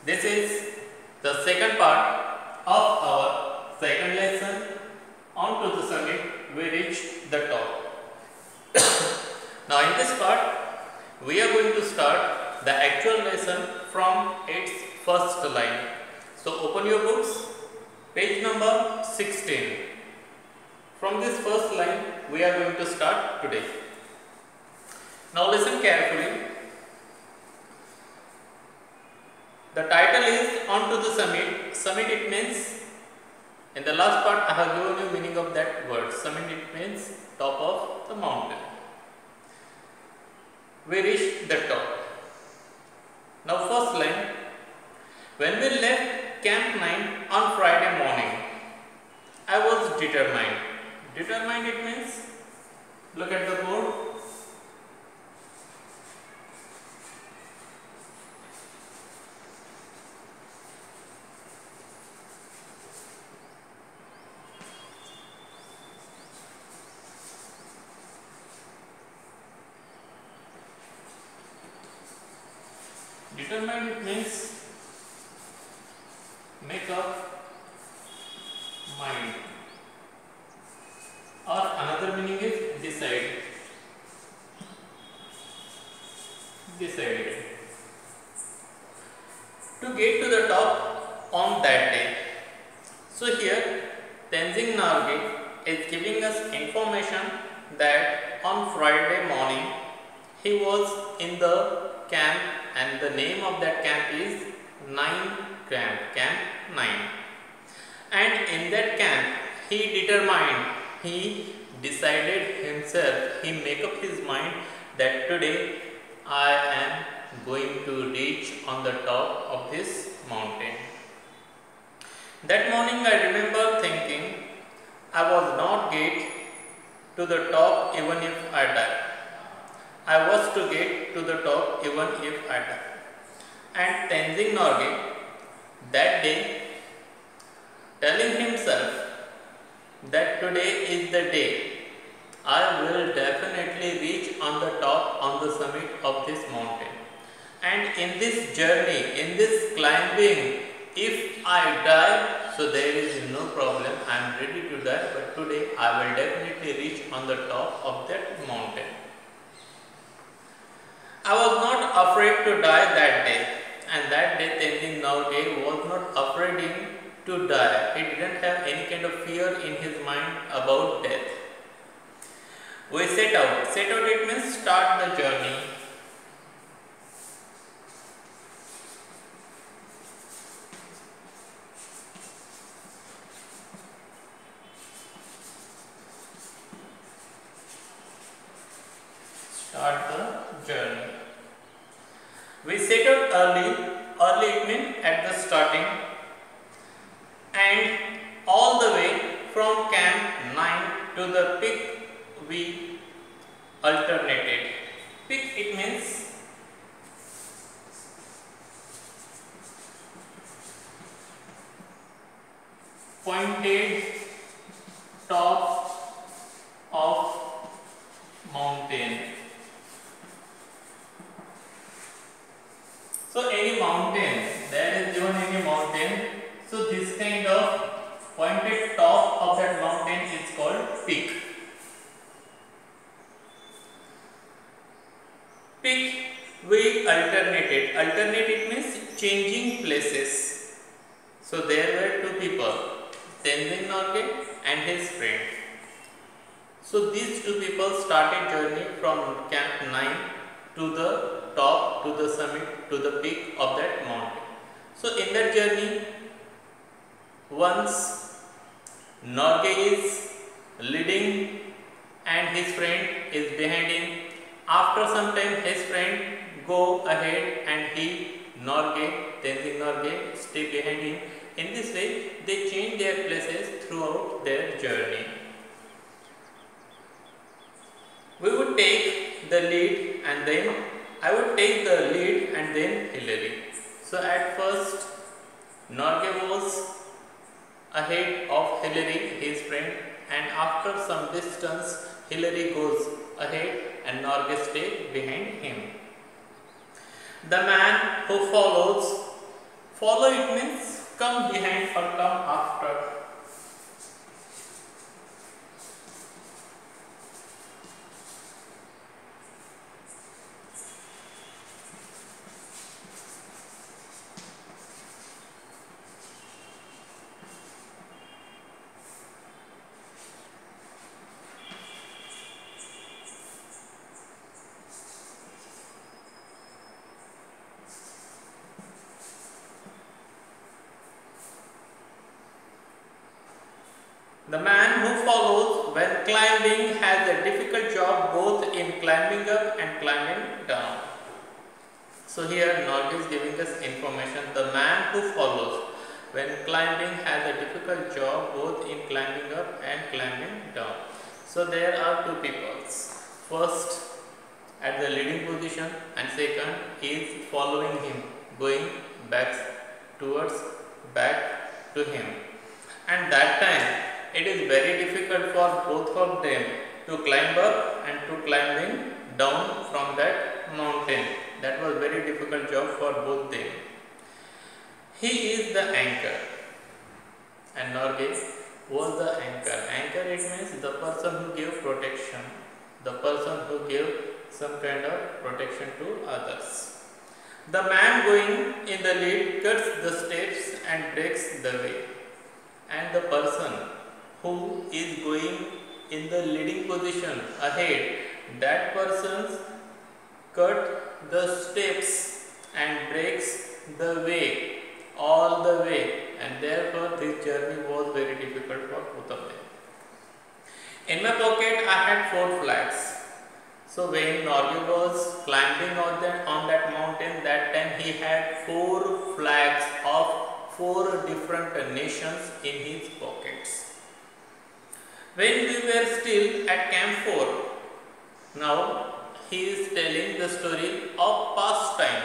This is the second part of our second lesson. On to the summit, we reached the top. Now in this part, we are going to start the actual lesson from its first line. So open your books, page number 16. From this first line, we are going to start today. Now listen carefully. The title is On to the Summit. Summit, it means, in the last part I have given you meaning of that word. Summit, it means top of the mountain. We reached the top. Now first line. When we left Camp 9 on Friday morning, I was determined. Determined, it means, look at the board. Determined, it means make up mind, or another meaning is decide. Decided to get to the top on that day. So here Tenzing Norgay is giving us information that on Friday morning he was in the camp, and the name of that camp is 9 camp, Camp 9. And in that camp he decided himself, he make up his mind that today I am going to reach on the top of this mountain. That morning I remember thinking I was not get to the top even if I die. I was to get to the top even if I die. And Tenzing Norgay that day telling himself that today is the day I will definitely reach on the top, on the summit of this mountain. And in this journey, in this climbing, if I die, so there is no problem, I am ready to die, but today I will definitely reach on the top of that mountain. I was not afraid to die that day, and that day Tenzing Norgay was not afraid to die. He didn't have any kind of fear in his mind about death. We set out. Set out, it means start the journey. Start the journey. We set out early. Early, it means at the starting, and all the way from Camp 9 to the peak we alternated. Peak, it means pointed top of mountain. So any mountain, there is given any mountain, so this kind of pointed top of that mountain is called peak. Peak we alternated. Alternate, it means changing places. So there were two people, Tenzing Norgay and his friend. So these two people started journey from Camp 9 to the top, to the summit, to the peak of that mountain. So in that journey, once Norgay is leading and his friend is behind him. After some time his friend go ahead and Tenzing Norgay stay behind him. In this way they change their places throughout their journey. We would take the lead, and then I would take the lead and then Hillary. So at first Norgay was ahead of Hillary, his friend, and after some distance Hillary goes ahead and Norgay stays behind him. The man who follows Follow it means come behind or come after. The man who follows when climbing has a difficult job both in climbing up and climbing down. So here Norge is giving us information. The man who follows when climbing has a difficult job both in climbing up and climbing down. So there are two peoples. First at the leading position and second is following him, going back towards back to him. And that time it is very difficult for both of them to climb up and to climbing down from that mountain. That was very difficult job for both them. He is the anchor, and Norge was the anchor. Anchor, it means the person who gave protection, the person who gave some kind of protection to others. The man going in the lead cuts the steps and breaks the way, and the person who is going in the leading position ahead, that person cut the steps and breaks the way all the way, and therefore this journey was very difficult for both of them. In my pocket I had 4 flags. So when Norge was climbing on that mountain, that time he had 4 flags of 4 different nations in his pockets. When we were still at Camp 4, now he is telling the story of past time.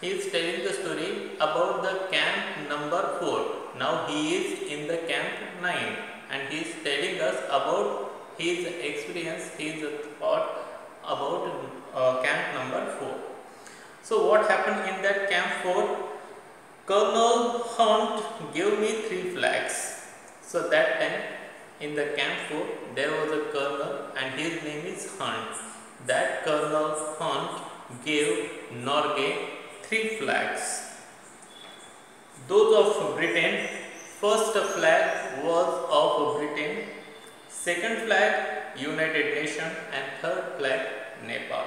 He is telling the story about the camp number 4. Now he is in the camp 9 and he is telling us about his experience, his thought about camp number 4. So what happened in that camp 4? Colonel Hunt gave me 3 flags. So that time in the camp 4 there was a colonel and his name is Hunt. That Colonel Hunt gave Norge 3 flags. Those of Britain. First flag was of Britain, second flag United Nations, and third flag Nepal.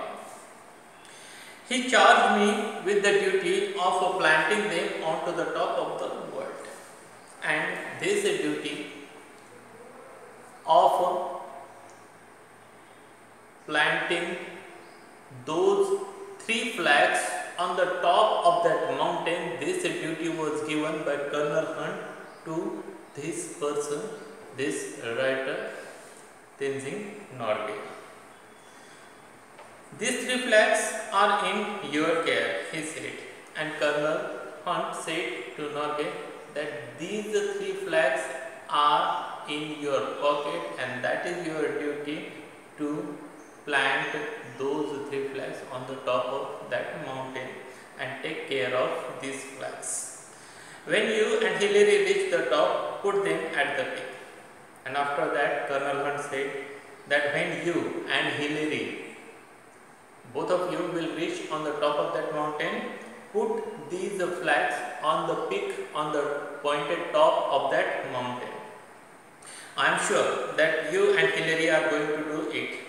He charged me with the duty of planting them onto the top of the world, and this duty of planting those 3 flags on the top of that mountain, this duty was given by Colonel Hunt to this person, this writer, Tenzing Norgay. These 3 flags are in your care, he said, and Colonel Hunt said to Norgay that these 3 flags are in your pocket and that is your duty to plant those 3 flags on the top of that mountain and take care of these flags. When you and Hillary reach the top, put them at the peak. And after that, Colonel Hunt said that when you and Hillary, both of you will reach on the top of that mountain, put these flags on the peak, on the pointed top of that mountain. I am sure that you and Hillary are going to do it.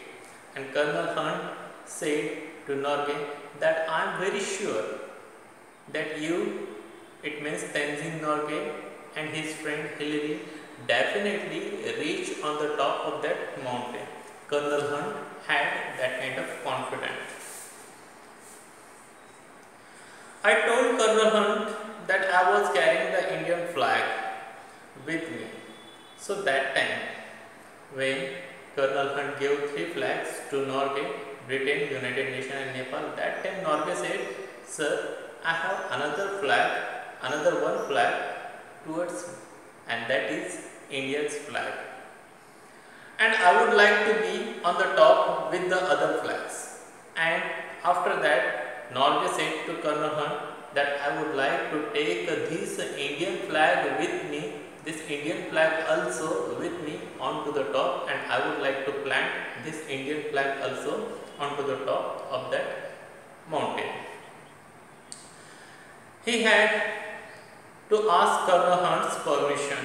And Colonel Hunt said to Norgay that I am very sure that you, it means Tenzing Norgay and his friend Hillary, definitely reach on the top of that mountain. Colonel Hunt had that kind of confidence. I told Colonel Hunt that I was carrying the Indian flag with me. So that time when Colonel Hunt gave 3 flags to Norgay, Britain, United Nations and Nepal, that time Norgay said, sir, I have another flag, another 1 flag towards me, and that is India's flag. And I would like to be on the top with the other flags. And after that, Norgay said to Colonel Hunt that I would like to take this Indian flag with me, this Indian flag also with me onto the top, and I would like to plant this Indian flag also onto the top of that mountain. He had to ask Colonel Hunt's permission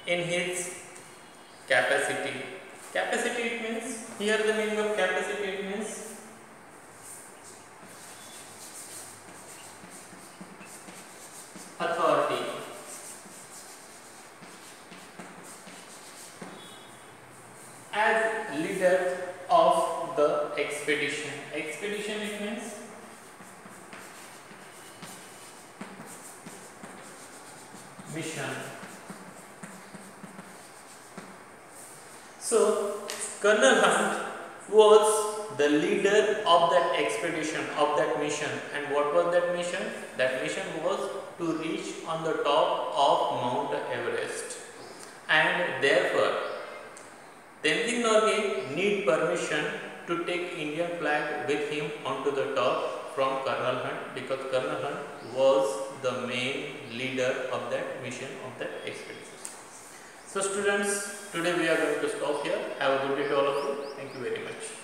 in his capacity. Capacity, it means, here the meaning of capacity, it means authority. As leader of the expedition. Expedition, it means mission. So, Colonel Hunt was the leader of that expedition, of that mission. And what was that mission? That mission was to reach on the top of Mount Everest. And therefore, Tenzing Norgay need permission to take Indian flag with him onto the top from Colonel Hunt, because Colonel Hunt was the main leader of that mission, of that expedition. So students, today we are going to stop here. Have a good day to all of you. Thank you very much.